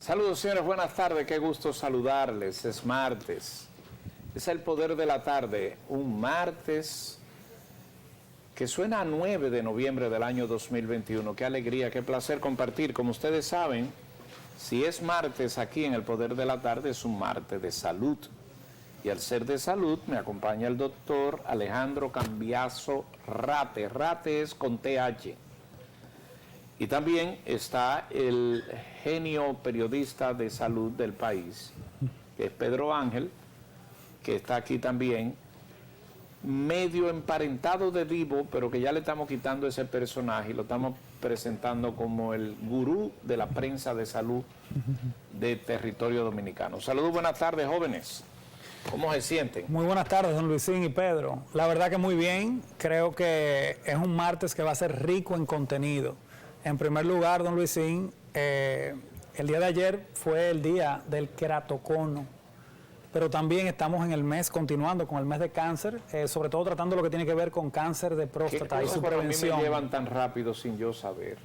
Saludos, señores, buenas tardes, qué gusto saludarles. Es martes, es el poder de la tarde, un martes que suena a 9 de noviembre del año 2021. Qué alegría, qué placer compartir. Como ustedes saben, si es martes aquí en el poder de la tarde, es un martes de salud. Y al ser de salud me acompaña el doctor Alejandro Cambiaso Rate. Rate es con TH. Y también está el genio periodista de salud del país, que es Pedro Ángel, que está aquí también, medio emparentado de Divo, pero que ya le estamos quitando ese personaje y lo estamos presentando como el gurú de la prensa de salud de territorio dominicano. Saludos, buenas tardes, jóvenes. ¿Cómo se sienten? Muy buenas tardes, don Luisín y Pedro. La verdad que muy bien. Creo que es un martes que va a ser rico en contenido. En primer lugar, don Luisín, el día de ayer fue el día del queratocono, pero también estamos en el mes, continuando con el mes de cáncer, sobre todo tratando lo que tiene que ver con cáncer de próstata y su prevención. A mí me llevan tan rápido sin yo saber.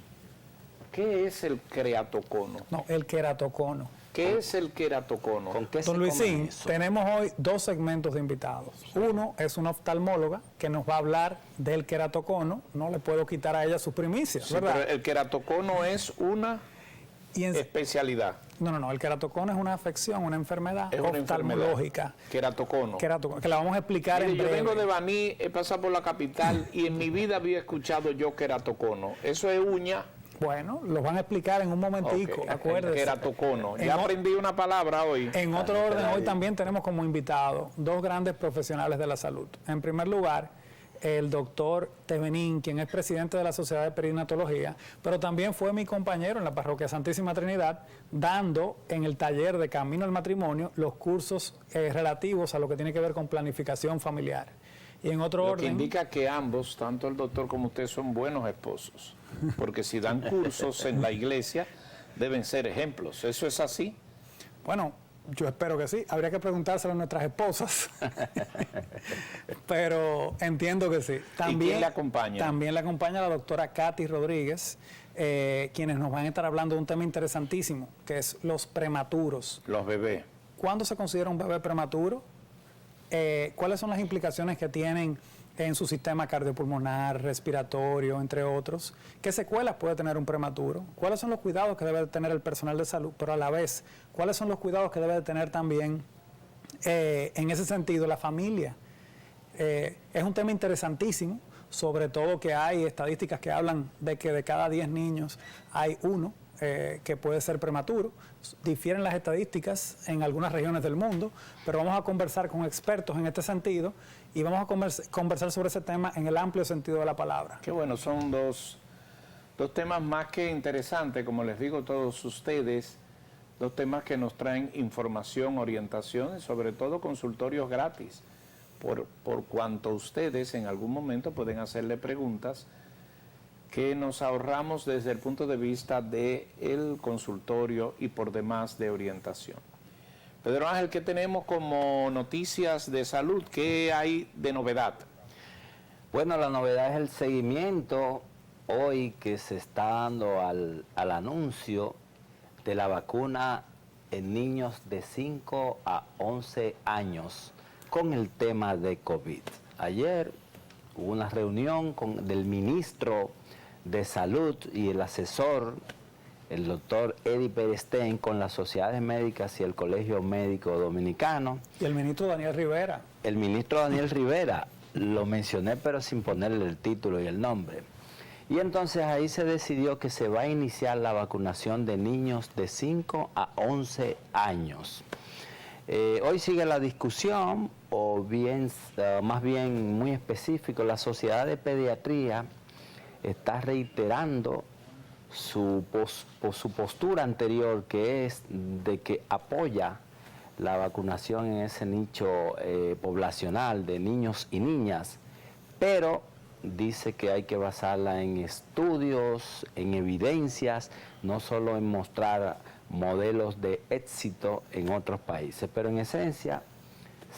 ¿Qué es el queratocono? No, el queratocono. ¿Qué es el queratocono? ¿Con qué don Luisín, tenemos hoy dos segmentos de invitados. Uno es una oftalmóloga que nos va a hablar del queratocono. No le puedo quitar a ella sus primicias, sí, ¿verdad? Pero el queratocono es una especialidad. No. El queratocono es una afección, una enfermedad oftalmológica. Queratocono. Que la vamos a explicar en breve. Yo vengo de Baní, he pasado por la capital y en mi vida había escuchado yo queratocono. Eso es uña. Bueno, lo van a explicar en un momentico, acuérdense. Queratocono. Ya aprendí una palabra hoy. En otro orden, hoy también tenemos como invitados dos grandes profesionales de la salud. En primer lugar, el doctor Tevenín, quien es presidente de la Sociedad de Perinatología, pero también fue mi compañero en la parroquia Santísima Trinidad, dando en el taller de Camino al Matrimonio los cursos relativos a lo que tiene que ver con planificación familiar. Y en otro orden, que indica que ambos, tanto el doctor como usted, son buenos esposos, porque si dan cursos en la iglesia, deben ser ejemplos. ¿Eso es así? Bueno, yo espero que sí. Habría que preguntárselo a nuestras esposas. Pero entiendo que sí. También, ¿y quién le acompaña? También le acompaña la doctora Katy Rodríguez, quienes nos van a estar hablando de un tema interesantísimo, que es los prematuros. Los bebés. ¿Cuándo se considera un bebé prematuro? ¿Cuáles son las implicaciones que tienen en su sistema cardiopulmonar, respiratorio, entre otros? ¿Qué secuelas puede tener un prematuro? ¿Cuáles son los cuidados que debe tener el personal de salud? Pero a la vez, ¿cuáles son los cuidados que debe tener también, en ese sentido, la familia? Es un tema interesantísimo, sobre todo que hay estadísticas que hablan de que de cada 10 niños hay uno que puede ser prematuro. Difieren las estadísticas en algunas regiones del mundo, pero vamos a conversar con expertos en este sentido y vamos a conversar sobre ese tema en el amplio sentido de la palabra. Qué bueno, son dos temas más que interesantes, como les digo a todos ustedes, dos temas que nos traen información, orientación y sobre todo consultorios gratis, por cuanto ustedes en algún momento pueden hacerle preguntas que nos ahorramos desde el punto de vista del consultorio y por demás de orientación. Pedro Ángel, ¿qué tenemos como noticias de salud? ¿Qué hay de novedad? Bueno, la novedad es el seguimiento hoy que se está dando al anuncio de la vacuna en niños de 5 a 11 años con el tema de COVID. Ayer hubo una reunión del ministro de Salud y el asesor, el doctor Eddie Perestein, con las sociedades médicas y el Colegio Médico Dominicano. Y el ministro Daniel Rivera. El ministro Daniel Rivera, lo mencioné pero sin ponerle el título y el nombre. Y entonces ahí se decidió que se va a iniciar la vacunación de niños de 5 a 11 años. Hoy sigue la discusión, o bien, más bien muy específico, la Sociedad de Pediatría está reiterando su postura anterior, que es de que apoya la vacunación en ese nicho poblacional de niños y niñas, pero dice que hay que basarla en estudios, en evidencias, no solo en mostrar modelos de éxito en otros países, pero en esencia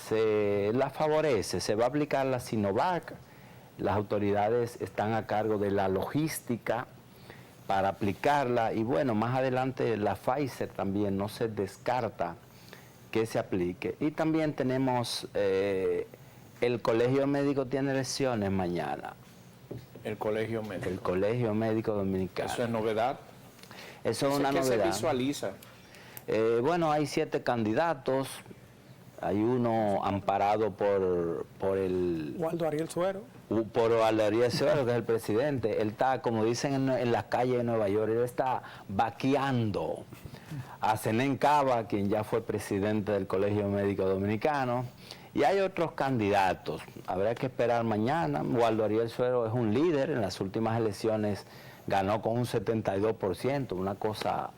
se la favorece, se va a aplicar la Sinovac. Las autoridades están a cargo de la logística para aplicarla. Y bueno, más adelante la Pfizer también no se descarta que se aplique. Y también tenemos, el Colegio Médico tiene elecciones mañana. El Colegio Médico. El Colegio Médico Dominicano. ¿Eso es novedad? Eso es una ¿Qué novedad. se visualiza? Bueno, hay 7 candidatos. Hay uno amparado por el... Waldo Ariel Suero. Por Ariel Suero, que es el presidente. Él está, como dicen en las calles de Nueva York, él está vaqueando a Zenén Cava, quien ya fue presidente del Colegio Médico Dominicano. Y hay otros candidatos. Habrá que esperar mañana. Waldo Ariel Suero es un líder. En las últimas elecciones ganó con un 72%, una cosa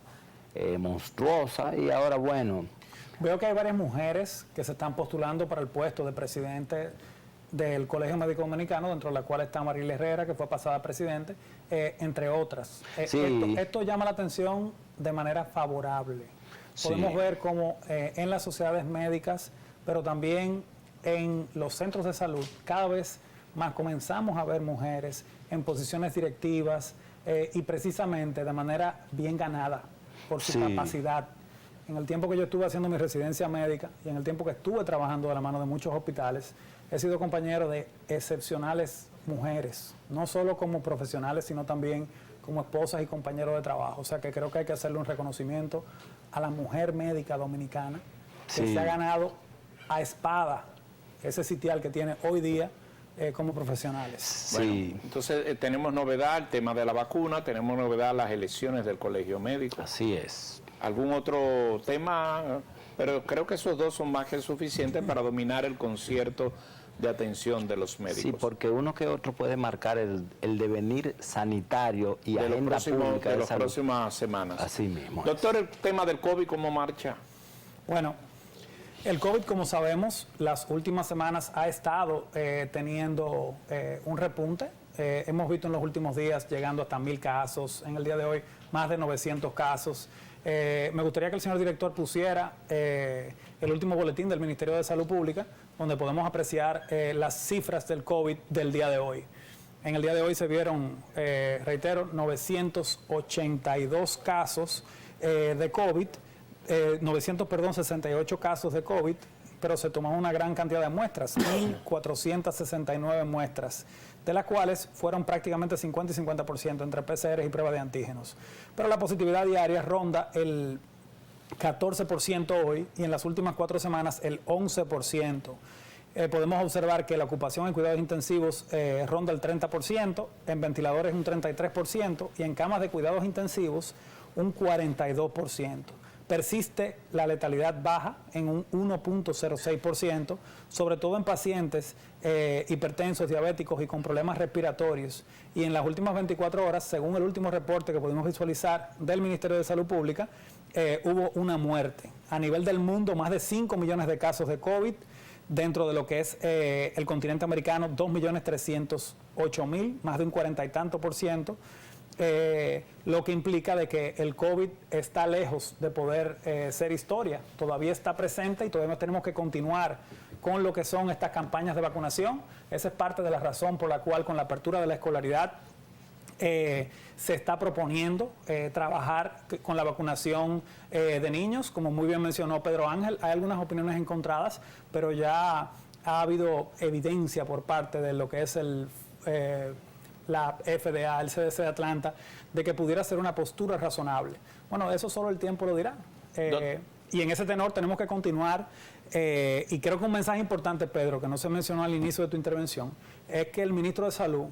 monstruosa. Y ahora, bueno... Veo que hay varias mujeres que se están postulando para el puesto de presidente del Colegio Médico Dominicano, dentro de la cual está Mariel Herrera, que fue pasada presidente, entre otras. Sí. Esto llama la atención de manera favorable. Sí. Podemos ver cómo en las sociedades médicas, pero también en los centros de salud, cada vez más comenzamos a ver mujeres en posiciones directivas y precisamente de manera bien ganada por su Sí. capacidad. En el tiempo que yo estuve haciendo mi residencia médica y en el tiempo que estuve trabajando de la mano de muchos hospitales, he sido compañero de excepcionales mujeres, no solo como profesionales, sino también como esposas y compañeros de trabajo. O sea que creo que hay que hacerle un reconocimiento a la mujer médica dominicana que Sí. se ha ganado a espada ese sitial que tiene hoy día como profesionales. Sí. Bueno, entonces tenemos novedad, el tema de la vacuna, tenemos novedad las elecciones del Colegio Médico. Así es. ¿Algún otro tema? Pero creo que esos dos son más que suficientes para dominar el concierto de atención de los médicos. Sí, porque uno que otro puede marcar el devenir sanitario y de los agenda próximos, pública de de las salud. próximas semanas. Así mismo. Doctor, el tema del COVID, ¿cómo marcha? Bueno, el COVID, como sabemos, las últimas semanas ha estado teniendo un repunte. Hemos visto en los últimos días llegando hasta 1.000 casos. En el día de hoy, más de 900 casos. Me gustaría que el señor director pusiera el último boletín del Ministerio de Salud Pública, donde podemos apreciar las cifras del COVID del día de hoy. En el día de hoy se vieron, reitero, 982 casos de COVID, 68 casos de COVID, pero se tomó una gran cantidad de muestras, 1.469 muestras, de las cuales fueron prácticamente 50 y 50% entre PCR y pruebas de antígenos. Pero la positividad diaria ronda el 14% hoy y en las últimas 4 semanas el 11%. Podemos observar que la ocupación en cuidados intensivos ronda el 30%, en ventiladores un 33% y en camas de cuidados intensivos un 42%. Persiste la letalidad baja en un 1.06%, sobre todo en pacientes hipertensos, diabéticos y con problemas respiratorios. Y en las últimas 24 horas, según el último reporte que pudimos visualizar del Ministerio de Salud Pública, hubo una muerte. A nivel del mundo, más de 5 millones de casos de COVID. Dentro de lo que es el continente americano, 2.308.000, más de un 40 y tanto %. Lo que implica de que el COVID está lejos de poder ser historia, todavía está presente y todavía tenemos que continuar con lo que son estas campañas de vacunación. Esa es parte de la razón por la cual con la apertura de la escolaridad se está proponiendo trabajar con la vacunación de niños, como muy bien mencionó Pedro Ángel. Hay algunas opiniones encontradas, pero ya ha habido evidencia por parte de lo que es la FDA, el CDC de Atlanta, de que pudiera ser una postura razonable. Bueno, eso solo el tiempo lo dirá. Y en ese tenor tenemos que continuar. Y creo que un mensaje importante, Pedro, que no se mencionó al inicio de tu intervención, es que el ministro de Salud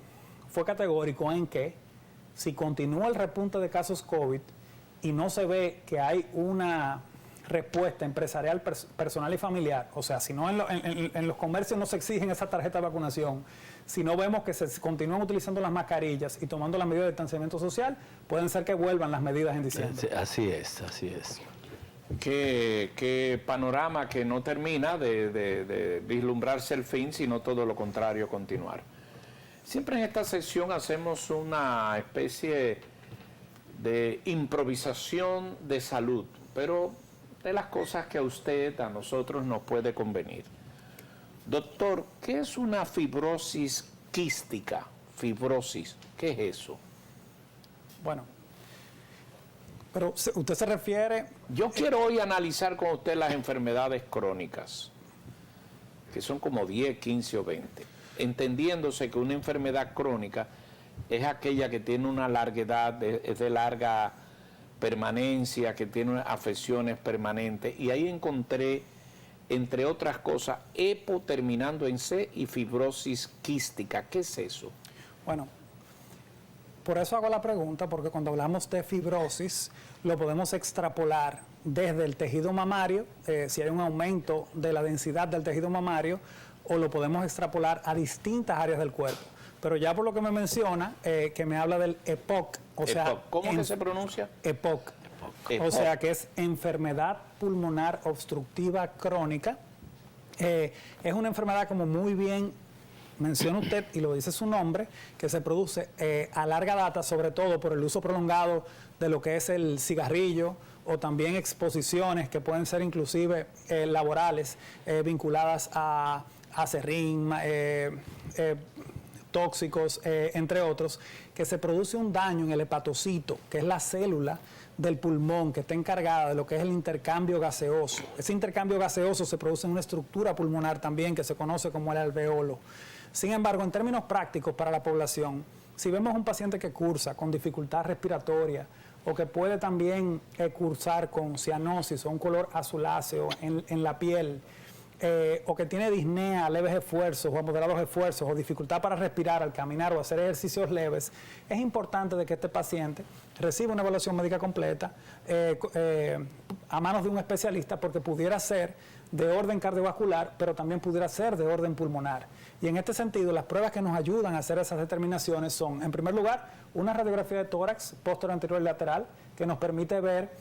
fue categórico en que si continúa el repunte de casos COVID y no se ve que hay una respuesta empresarial, personal y familiar, o sea, si no en los comercios no se exigen esa tarjeta de vacunación, si no vemos que se continúan utilizando las mascarillas y tomando las medidas de distanciamiento social, pueden ser que vuelvan las medidas en diciembre. Así es, así es. Qué panorama que no termina de vislumbrarse el fin, sino todo lo contrario, continuar. Siempre en esta sección hacemos una especie de improvisación de salud, pero de las cosas que a usted, a nosotros nos puede convenir. Doctor, ¿qué es una fibrosis quística? Fibrosis, ¿qué es eso? Bueno, Pero usted se refiere... Yo quiero hoy analizar con usted las enfermedades crónicas, que son como 10, 15 o 20, entendiéndose que una enfermedad crónica es aquella que tiene una larguedad, es de larga permanencia, que tiene afecciones permanentes, y ahí encontré, entre otras cosas, EPO terminando en C y fibrosis quística. ¿Qué es eso? Bueno, por eso hago la pregunta, porque cuando hablamos de fibrosis, lo podemos extrapolar desde el tejido mamario, si hay un aumento de la densidad del tejido mamario, o lo podemos extrapolar a distintas áreas del cuerpo. Pero ya por lo que me menciona, que me habla del EPOC, o sea... ¿Cómo que se pronuncia? EPOC. O sea, que es enfermedad pulmonar obstructiva crónica. Es una enfermedad, como muy bien menciona usted, y lo dice su nombre, que se produce a larga data, sobre todo por el uso prolongado de lo que es el cigarrillo, o también exposiciones que pueden ser inclusive laborales, vinculadas a acerrín, tóxicos, entre otros, que se produce un daño en el hepatocito, que es la célula del pulmón que está encargada de lo que es el intercambio gaseoso. Ese intercambio gaseoso se produce en una estructura pulmonar también que se conoce como el alveolo. Sin embargo, en términos prácticos para la población, si vemos un paciente que cursa con dificultad respiratoria o que puede también cursar con cianosis o un color azuláceo en la piel, o que tiene disnea a leves esfuerzos o a moderados esfuerzos o dificultad para respirar al caminar o hacer ejercicios leves, es importante de que este paciente reciba una evaluación médica completa a manos de un especialista, porque pudiera ser de orden cardiovascular, pero también pudiera ser de orden pulmonar. Y en este sentido, las pruebas que nos ayudan a hacer esas determinaciones son, en primer lugar, una radiografía de tórax posterior, anterior y lateral, que nos permite ver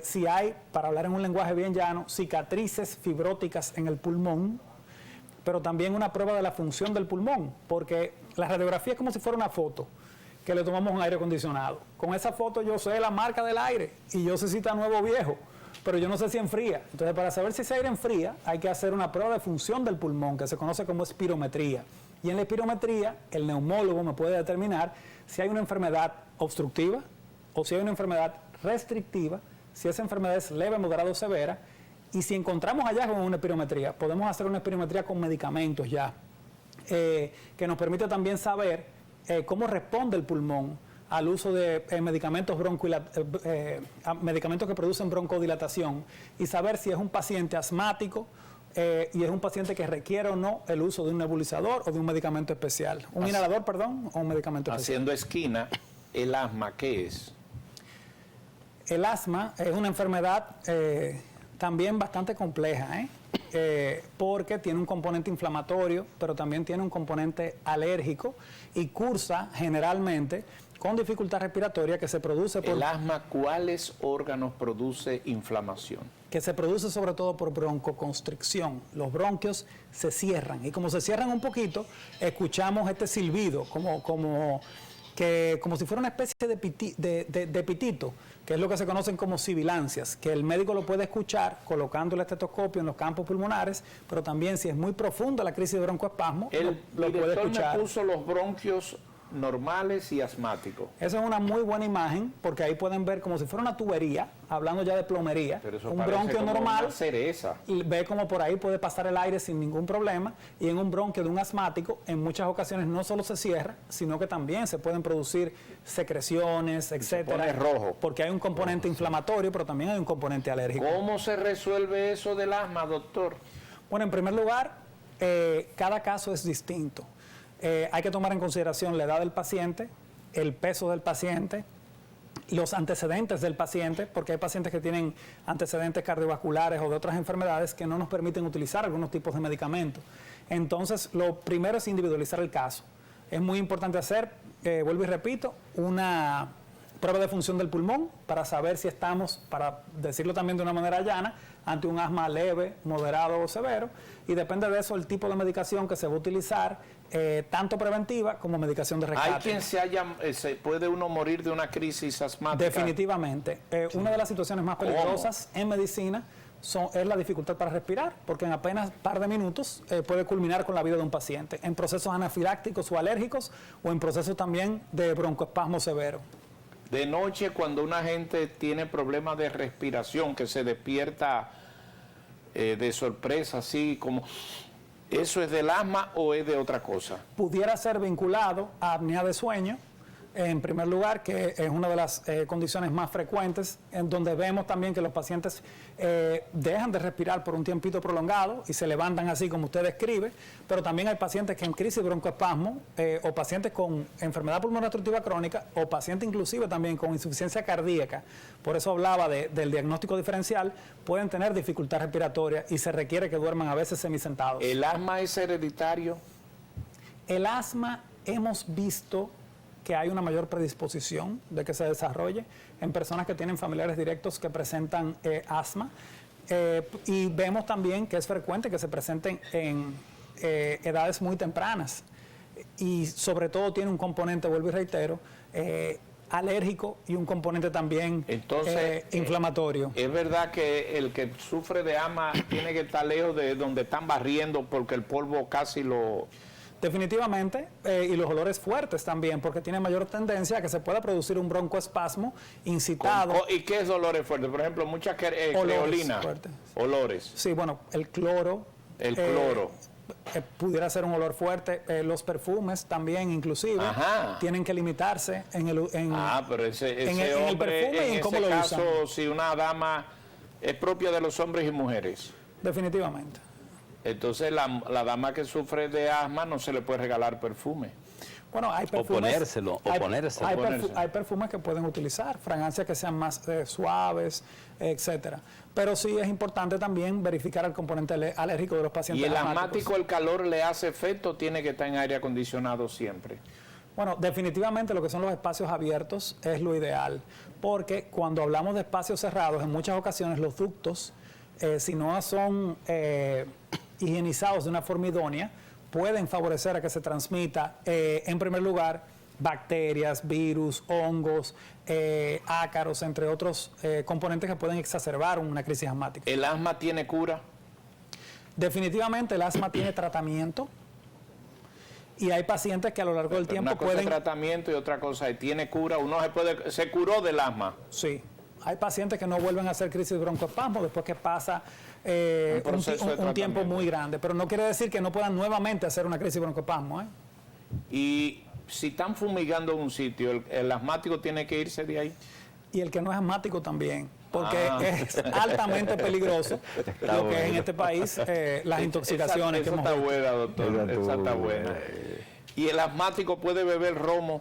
si hay, para hablar en un lenguaje bien llano, cicatrices fibróticas en el pulmón, pero también una prueba de la función del pulmón, porque la radiografía es como si fuera una foto que le tomamos a un aire acondicionado. Con esa foto yo sé la marca del aire y yo sé si está nuevo o viejo, pero yo no sé si enfría. Entonces, para saber si ese aire enfría, hay que hacer una prueba de función del pulmón, que se conoce como espirometría. Y en la espirometría, el neumólogo me puede determinar si hay una enfermedad obstructiva o si hay una enfermedad restrictiva, si esa enfermedad es leve, moderada o severa, y si encontramos hallazgos en una espirometría, podemos hacer una espirometría con medicamentos ya, que nos permite también saber cómo responde el pulmón al uso de medicamentos medicamentos que producen broncodilatación, y saber si es un paciente asmático y es un paciente que requiere o no el uso de un nebulizador o de un medicamento especial. Un inhalador, perdón, o un medicamento especial. Haciendo esquina, ¿el asma qué es? El asma es una enfermedad también bastante compleja, porque tiene un componente inflamatorio, pero también tiene un componente alérgico, y cursa generalmente con dificultad respiratoria que se produce por... ¿El asma cuáles órganos produce inflamación? Que se produce sobre todo por broncoconstricción. Los bronquios se cierran, y como se cierran un poquito, escuchamos este silbido, como si fuera una especie de pitito, que es lo que se conocen como sibilancias, que el médico lo puede escuchar colocando el estetoscopio en los campos pulmonares, pero también si es muy profunda la crisis de broncoespasmo, lo puede escuchar. Me puso los bronquios normales y asmáticos. Esa es una muy buena imagen, porque ahí pueden ver como si fuera una tubería, hablando ya de plomería. Pero eso un parece bronquio como normal, una cereza. ve como por ahí puede pasar el aire sin ningún problema, y en un bronquio de un asmático en muchas ocasiones no solo se cierra, sino que también se pueden producir secreciones, etcétera, se pone rojo, porque hay un componente inflamatorio, pero también hay un componente alérgico. ¿Cómo se resuelve eso del asma, doctor? Bueno, en primer lugar, cada caso es distinto. Hay que tomar en consideración la edad del paciente, el peso del paciente, los antecedentes del paciente, porque hay pacientes que tienen antecedentes cardiovasculares o de otras enfermedades que no nos permiten utilizar algunos tipos de medicamentos. Entonces, lo primero es individualizar el caso. Es muy importante hacer, vuelvo y repito, una prueba de función del pulmón para saber si estamos, para decirlo también de una manera llana, ante un asma leve, moderado o severo, y depende de eso el tipo de medicación que se va a utilizar, tanto preventiva como medicación de rescate. ¿Hay quien se puede uno morir de una crisis asmática? Definitivamente. Una de las situaciones más peligrosas en medicina es la dificultad para respirar, porque en apenas un par de minutos puede culminar con la vida de un paciente, en procesos anafilácticos o alérgicos, o en procesos también de broncoespasmo severo. De noche, cuando una gente tiene problemas de respiración, que se despierta de sorpresa, así como, ¿eso es del asma o es de otra cosa? Pudiera ser vinculado a apnea de sueño, en primer lugar, que es una de las condiciones más frecuentes, en donde vemos también que los pacientes dejan de respirar por un tiempito prolongado y se levantan así como usted describe, pero también hay pacientes que en crisis de broncoespasmo o pacientes con enfermedad pulmonar obstructiva crónica o pacientes inclusive también con insuficiencia cardíaca, por eso hablaba del diagnóstico diferencial, pueden tener dificultad respiratoria y se requiere que duerman a veces semisentados. ¿El asma es hereditario? El asma hemos visto que hay una mayor predisposición de que se desarrolle en personas que tienen familiares directos que presentan asma y vemos también que es frecuente que se presenten en edades muy tempranas y sobre todo tiene un componente, vuelvo y reitero, alérgico y un componente también inflamatorio. ¿Es verdad que el que sufre de asma tiene que estar lejos de donde están barriendo porque el polvo casi lo... Definitivamente, y los olores fuertes también, porque tiene mayor tendencia a que se pueda producir un broncoespasmo incitado. ¿Y qué es olores fuertes? Por ejemplo, muchas creolina. Olores. Sí, bueno, el cloro. El cloro. Pudiera ser un olor fuerte. Los perfumes también, inclusive, tienen que limitarse en el pero ese en el perfume y en cómo lo usan. Caso, si una dama es propia de los hombres y mujeres. Definitivamente. Entonces la dama que sufre de asma no se le puede regalar perfume. Bueno, hay perfumes. Hay perfumes que pueden utilizar, fragancias que sean más suaves, etcétera. Pero sí es importante también verificar el componente alérgico de los pacientes. ¿Y el asmático, el calor le hace efecto o tiene que estar en aire acondicionado siempre? Bueno, definitivamente lo que son los espacios abiertos es lo ideal, porque cuando hablamos de espacios cerrados, en muchas ocasiones los ductos, si no son higienizados de una forma idónea, pueden favorecer a que se transmita, en primer lugar, bacterias, virus, hongos, ácaros, entre otros componentes que pueden exacerbar una crisis asmática. ¿El asma tiene cura? Definitivamente el asma tiene tratamiento y hay pacientes que a lo largo del tiempo pueden... Una cosa es tratamiento y otra cosa es, ¿tiene cura? ¿Uno se curó del asma? Sí. Hay pacientes que no vuelven a hacer crisis de broncoespasmo después que pasa un tiempo muy grande, pero no quiere decir que no puedan nuevamente hacer una crisis de broncoespasmo. Y si están fumigando en un sitio, el asmático tiene que irse de ahí. Y el que no es asmático también, porque es altamente peligroso lo que es en este país las intoxicaciones que hemos visto. Esa está buena, doctor. Esa está buena. ¿Y el asmático puede beber romo?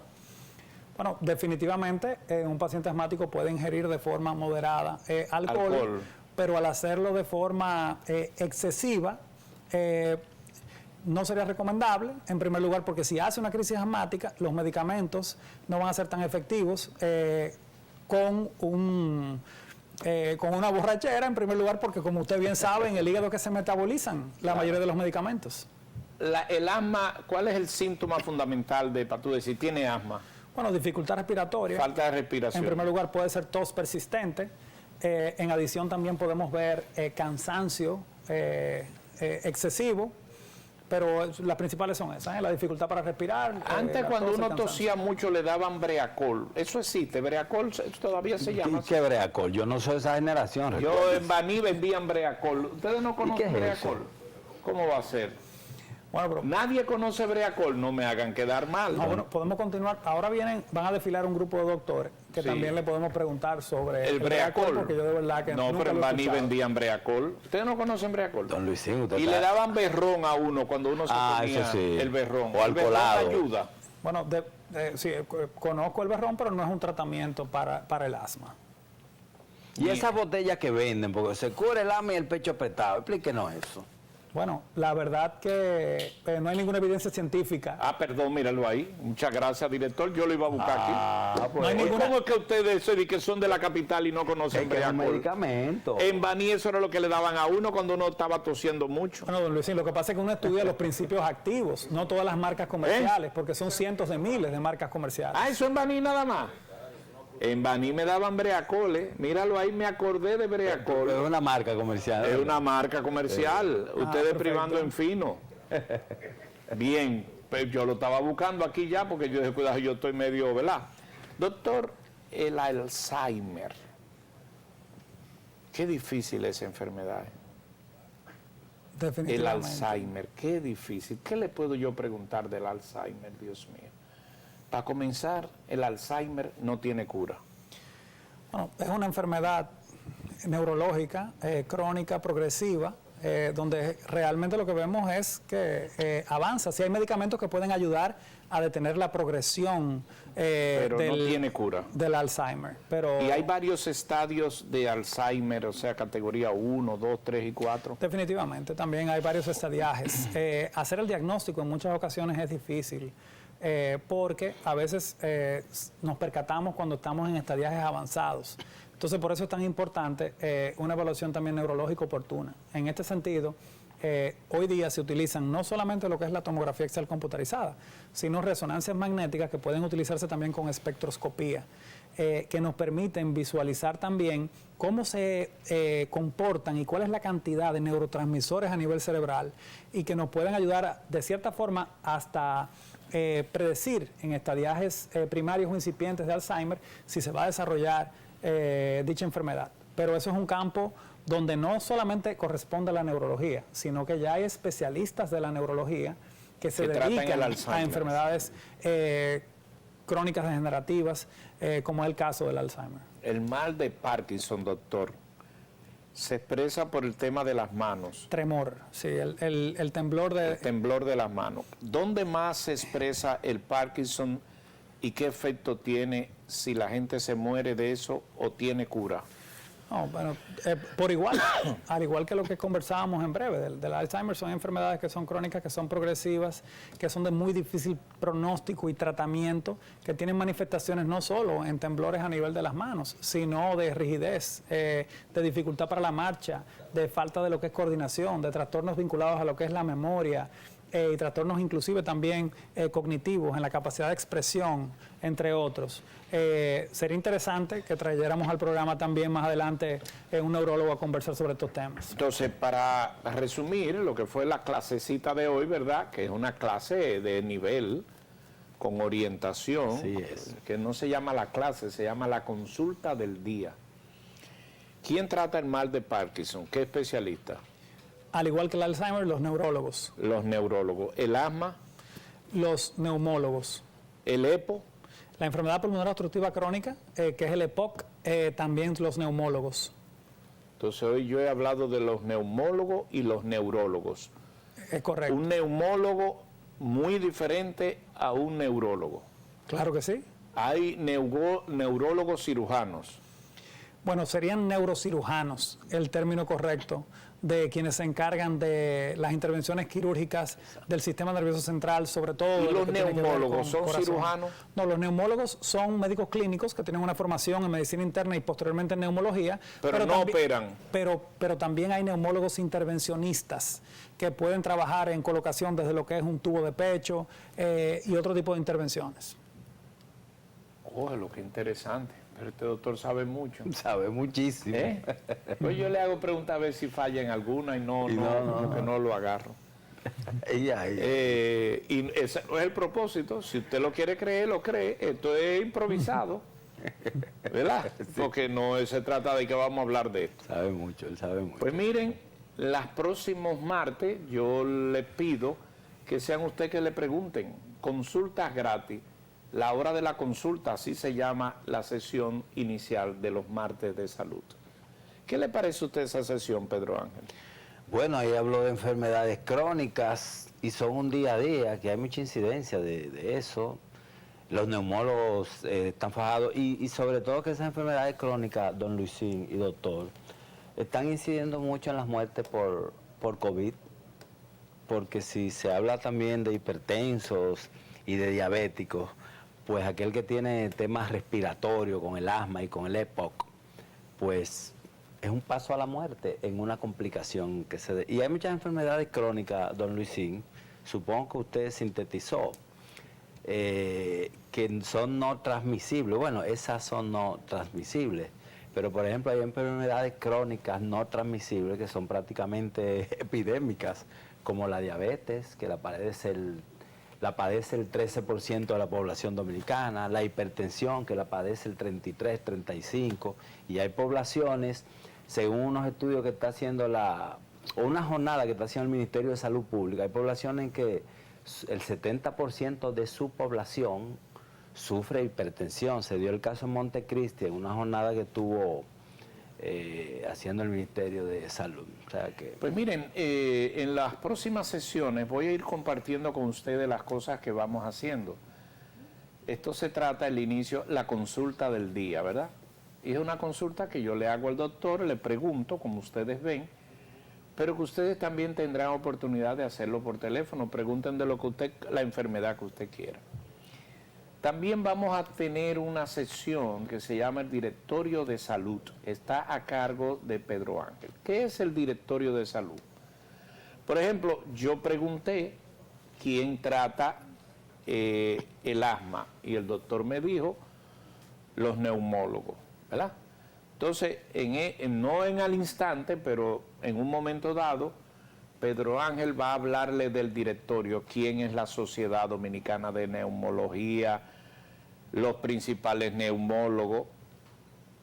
Bueno, definitivamente un paciente asmático puede ingerir de forma moderada alcohol, pero al hacerlo de forma excesiva no sería recomendable, en primer lugar porque si hace una crisis asmática, los medicamentos no van a ser tan efectivos con una borrachera, en primer lugar porque como usted bien sabe, en el hígado que se metabolizan la mayoría de los medicamentos. El asma, ¿cuál es el síntoma fundamental de para tú decir tiene asma? Bueno, dificultad respiratoria. Falta de respiración. En primer lugar puede ser tos persistente. En adición también podemos ver cansancio excesivo, pero las principales son esas, la dificultad para respirar. Antes cuando uno tosía mucho le daban Breacol. ¿Eso existe? ¿Breacol todavía se llama? ¿Qué Breacol? Yo no soy de esa generación. Yo en Baní vendían Breacol. ¿Ustedes no conocen Breacol? ¿Cómo va a ser? Bueno, pero nadie conoce Breacol, no me hagan quedar mal. No, bueno, podemos continuar. Ahora van a desfilar un grupo de doctores que también le podemos preguntar sobre el Breacol, porque yo de verdad que no, pero en Baní vendían Breacol. ¿Ustedes no conocen Breacol? Don Luisín, y le daban berrón a uno cuando uno se ponía eso sí. El berrón. O alcoholado. Ayuda. Bueno, sí, conozco el berrón, pero no es un tratamiento para el asma. Y esas botellas que venden, porque se cura el asma y el pecho apretado, explíquenos eso. Bueno, la verdad que no hay ninguna evidencia científica. Perdón, míralo ahí. Muchas gracias, director. Yo lo iba a buscar aquí. Pues, no hay ninguna... ¿Cómo es que ustedes se que son de la capital y no conocen Breacol? Medicamento. En Baní eso era lo que le daban a uno cuando uno estaba tosiendo mucho. Bueno, don Luisín, lo que pasa es que uno estudia los principios activos, no todas las marcas comerciales, porque son cientos de miles de marcas comerciales. Eso en Baní nada más. En Baní me daban Breacol, míralo ahí, me acordé de Breacol. Es una marca comercial. Es una marca comercial. Ustedes privando en fino. Bien, pues yo lo estaba buscando aquí ya porque yo dije, cuidado, yo estoy medio, ¿verdad? Doctor, el Alzheimer. Qué difícil esa enfermedad. El Definitivamente. Alzheimer, qué difícil. ¿Qué le puedo yo preguntar del Alzheimer, Dios mío? Para comenzar, el Alzheimer no tiene cura. Bueno, es una enfermedad neurológica, crónica, progresiva, donde realmente lo que vemos es que avanza. Sí hay medicamentos que pueden ayudar a detener la progresión Pero no tiene cura. del Alzheimer. Pero Y hay varios estadios de Alzheimer, o sea, categoría 1, 2, 3 y 4. definitivamente también hay varios estadiajes. Hacer el diagnóstico en muchas ocasiones es difícil. Porque a veces nos percatamos cuando estamos en estadiajes avanzados. Entonces, por eso es tan importante una evaluación también neurológica oportuna. En este sentido, hoy día se utilizan no solamente lo que es la tomografía axial computarizada, sino resonancias magnéticas que pueden utilizarse también con espectroscopía, que nos permiten visualizar también cómo se comportan y cuál es la cantidad de neurotransmisores a nivel cerebral y que nos pueden ayudar de cierta forma hasta predecir en estadiajes primarios o incipientes de Alzheimer si se va a desarrollar dicha enfermedad. Pero eso es un campo donde no solamente corresponde a la neurología, sino que ya hay especialistas de la neurología que se dedican a enfermedades crónicas degenerativas, como es el caso del Alzheimer. El mal de Parkinson, doctor, se expresa por el tema de las manos. Tremor, sí, el temblor de... El temblor de las manos. ¿Dónde más se expresa el Parkinson y qué efecto tiene si la gente se muere de eso o tiene cura? No, bueno, por igual, al igual que lo que conversábamos en breve, del Alzheimer, son enfermedades que son crónicas, que son progresivas, que son de muy difícil pronóstico y tratamiento, que tienen manifestaciones no solo en temblores a nivel de las manos, sino de rigidez, de dificultad para la marcha, de falta de lo que es coordinación, de trastornos vinculados a lo que es la memoria, y trastornos inclusive también cognitivos en la capacidad de expresión, entre otros. Sería interesante que trayéramos al programa también más adelante un neurólogo a conversar sobre estos temas. Entonces, para resumir lo que fue la clasecita de hoy, ¿verdad? Que es una clase de nivel, con orientación, Así es. que no se llama la clase, se llama la consulta del día. ¿Quién trata el mal de Parkinson? ¿Qué especialista? Al igual que el Alzheimer, los neurólogos, Los neurólogos. El asma, los neumólogos. el EPO, La enfermedad pulmonar obstructiva crónica, que es el EPOC, también los neumólogos. entonces hoy yo he hablado de los neumólogos y los neurólogos. Es correcto. Un neumólogo muy diferente a un neurólogo. Claro que sí. Hay neurólogos cirujanos. Bueno, serían neurocirujanos, el término correcto, de quienes se encargan de las intervenciones quirúrgicas del sistema nervioso central, sobre todo... ¿Y de lo los que tiene que ver neumólogos con son corazón. cirujanos? No, los neumólogos son médicos clínicos que tienen una formación en medicina interna y posteriormente en neumología. Pero no también, operan. Pero también hay neumólogos intervencionistas que pueden trabajar en colocación desde lo que es un tubo de pecho y otro tipo de intervenciones. Lo que interesante. Pero este doctor sabe mucho. Sabe muchísimo. Pues yo le hago preguntas a ver si falla en alguna y no lo agarro. Y ahí. Y ese no es el propósito. Si usted lo quiere creer, lo cree. Esto es improvisado. ¿Verdad? Porque no se trata de que vamos a hablar de esto. Sabe mucho, él sabe mucho. Pues miren, los próximos martes yo les pido que sean ustedes que le pregunten. Consultas gratis. La hora de la consulta, así se llama la sesión inicial de los martes de salud. ¿Qué le parece a usted esa sesión, Pedro Ángel? Bueno, ahí habló de enfermedades crónicas y son un día a día, que hay mucha incidencia de eso. Los neumólogos están fajados y sobre todo que esas enfermedades crónicas, don Luisín y doctor, están incidiendo mucho en las muertes por COVID, porque si se habla también de hipertensos y de diabéticos, pues aquel que tiene temas respiratorios con el asma y con el EPOC, pues es un paso a la muerte en una complicación que se... Y hay muchas enfermedades crónicas, don Luisín, supongo que usted sintetizó, que son no transmisibles. Bueno, esas son no transmisibles, pero por ejemplo hay enfermedades crónicas no transmisibles que son prácticamente epidémicas, como la diabetes, que la parece la padece el 13% de la población dominicana, la hipertensión que la padece el 33, 35%, y hay poblaciones, según unos estudios que está haciendo o una jornada que está haciendo el Ministerio de Salud Pública, hay poblaciones en que el 70% de su población sufre hipertensión. Se dio el caso en Montecristi, en una jornada que estuvo haciendo el Ministerio de Salud. O sea que... Pues miren, en las próximas sesiones voy a ir compartiendo con ustedes las cosas que vamos haciendo. Esto se trata del inicio, la consulta del día, ¿verdad? Y es una consulta que yo le hago al doctor, le pregunto, como ustedes ven, pero que ustedes también tendrán oportunidad de hacerlo por teléfono. Pregunten de lo que usted, la enfermedad que usted quiera. También vamos a tener una sesión que se llama el Directorio de Salud. Está a cargo de Pedro Ángel. ¿Qué es el Directorio de Salud? Por ejemplo, yo pregunté quién trata el asma y el doctor me dijo los neumólogos, ¿verdad? Entonces, no en al instante, pero en un momento dado, Pedro Ángel va a hablarle del directorio, quién es la Sociedad Dominicana de Neumología, los principales neumólogos,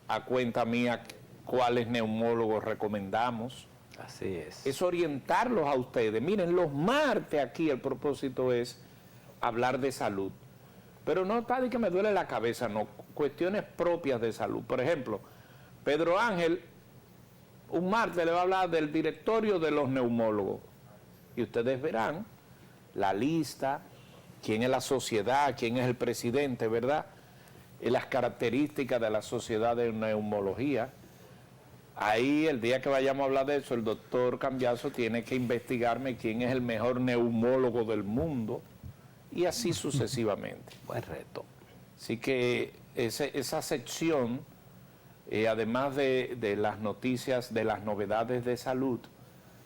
a cuenta mía cuáles neumólogos recomendamos. Así es. Es orientarlos a ustedes. Miren, los martes aquí el propósito es hablar de salud, pero no está de que me duele la cabeza, no, cuestiones propias de salud. Por ejemplo, Pedro Ángel un martes le va a hablar del directorio de los neumólogos y ustedes verán la lista, quién es la sociedad, quién es el presidente, ¿verdad? Y las características de la sociedad de neumología. Ahí, el día que vayamos a hablar de eso, el doctor Cambiaso tiene que investigarme quién es el mejor neumólogo del mundo y así sucesivamente. Buen reto. Así que esa sección, además de las noticias, de las novedades de salud,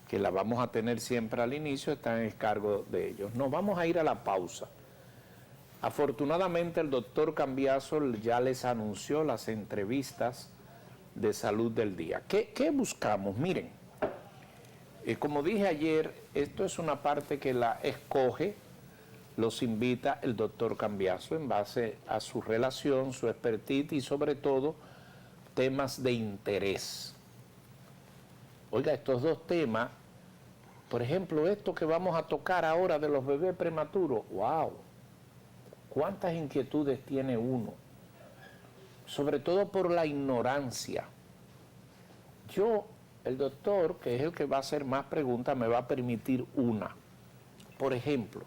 que la vamos a tener siempre al inicio, está en el cargo de ellos. Nos vamos a ir a la pausa. Afortunadamente el doctor Cambiaso ya les anunció las entrevistas de salud del día. ¿Qué buscamos? Miren, como dije ayer, esto es una parte que la escoge, los invita el doctor Cambiaso en base a su relación, su expertise y sobre todo temas de interés. Oiga, estos dos temas, por ejemplo, esto que vamos a tocar ahora de los bebés prematuros, wow, cuántas inquietudes tiene uno, sobre todo por la ignorancia. Yo, el doctor, que es el que va a hacer más preguntas, me va a permitir una. Por ejemplo,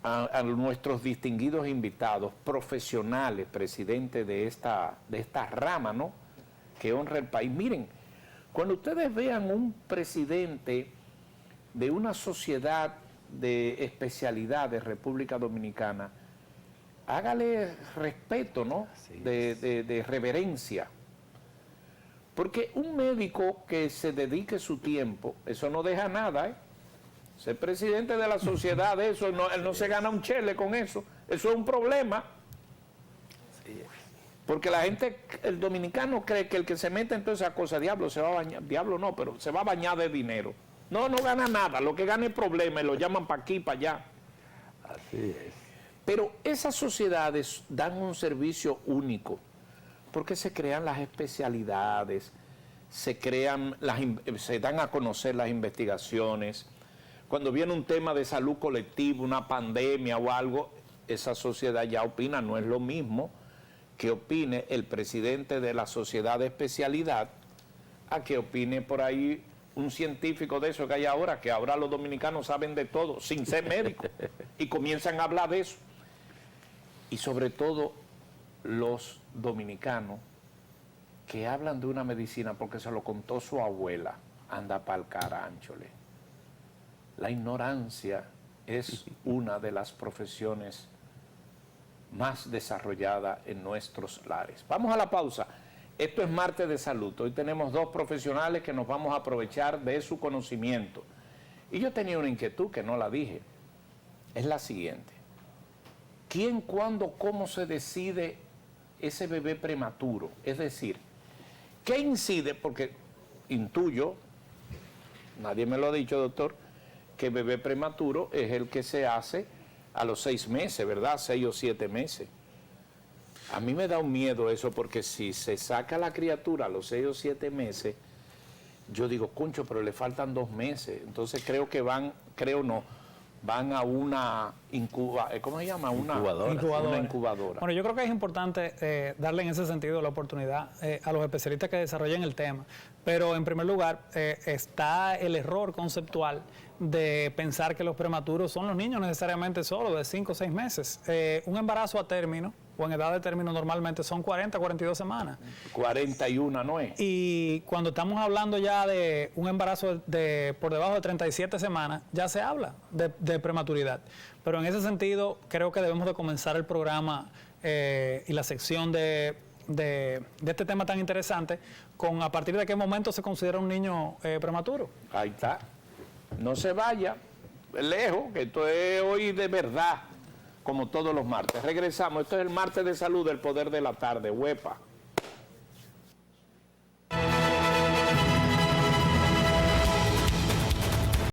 a nuestros distinguidos invitados, profesionales, presidentes de esta rama, ¿no?, que honra el país. Miren, cuando ustedes vean un presidente de una sociedad de especialidad de República Dominicana, hágale respeto, ¿no?, de reverencia. Porque un médico que se dedique su tiempo, eso no deja nada, ¿eh? Ser presidente de la sociedad, eso, no, él no se gana un chele con eso. Eso es un problema. Porque la gente, el dominicano cree que el que se mete en toda esa cosa, diablo, se va a bañar, diablo no, pero se va a bañar de dinero. No, no gana nada, lo que gana es problema y lo llaman para aquí, para allá. Así es. Pero esas sociedades dan un servicio único, porque se crean las especialidades, se dan a conocer las investigaciones. Cuando viene un tema de salud colectiva, una pandemia o algo, esa sociedad ya opina, no es lo mismo que opine el presidente de la sociedad de especialidad a que opine por ahí un científico de eso que hay ahora, que ahora los dominicanos saben de todo, sin ser médicos, y comienzan a hablar de eso. Y sobre todo los dominicanos que hablan de una medicina porque se lo contó su abuela, anda pa'l caránchole. La ignorancia es una de las profesiones más desarrollada en nuestros lares. Vamos a la pausa. Esto es Martes de Salud. Hoy tenemos dos profesionales que nos vamos a aprovechar de su conocimiento. Y yo tenía una inquietud que no la dije. Es la siguiente. ¿Quién, cuándo, cómo se decide ese bebé prematuro? Es decir, ¿qué incide? Porque intuyo, nadie me lo ha dicho, doctor, que bebé prematuro es el que se hace a los 6 meses, ¿verdad? 6 o 7 meses. A mí me da un miedo eso, porque si se saca la criatura a los 6 o 7 meses, yo digo, concho, pero le faltan 2 meses. Entonces creo que van a una ¿cómo se llama? Una incubadora. Bueno, yo creo que es importante darle en ese sentido la oportunidad a los especialistas que desarrollen el tema. Pero en primer lugar, está el error conceptual de pensar que los prematuros son los niños necesariamente solo de 5 o 6 meses. Un embarazo a término o en edad de término normalmente son 40, 42 semanas. 41 no es. Y cuando estamos hablando ya de un embarazo por debajo de 37 semanas, ya se habla de prematuridad. Pero en ese sentido, creo que debemos de comenzar el programa y la sección de este tema tan interesante con a partir de qué momento se considera un niño prematuro. Ahí está. No se vaya lejos, que esto es hoy de verdad, como todos los martes. Regresamos. Esto es el martes de salud del Poder de la Tarde, huepa.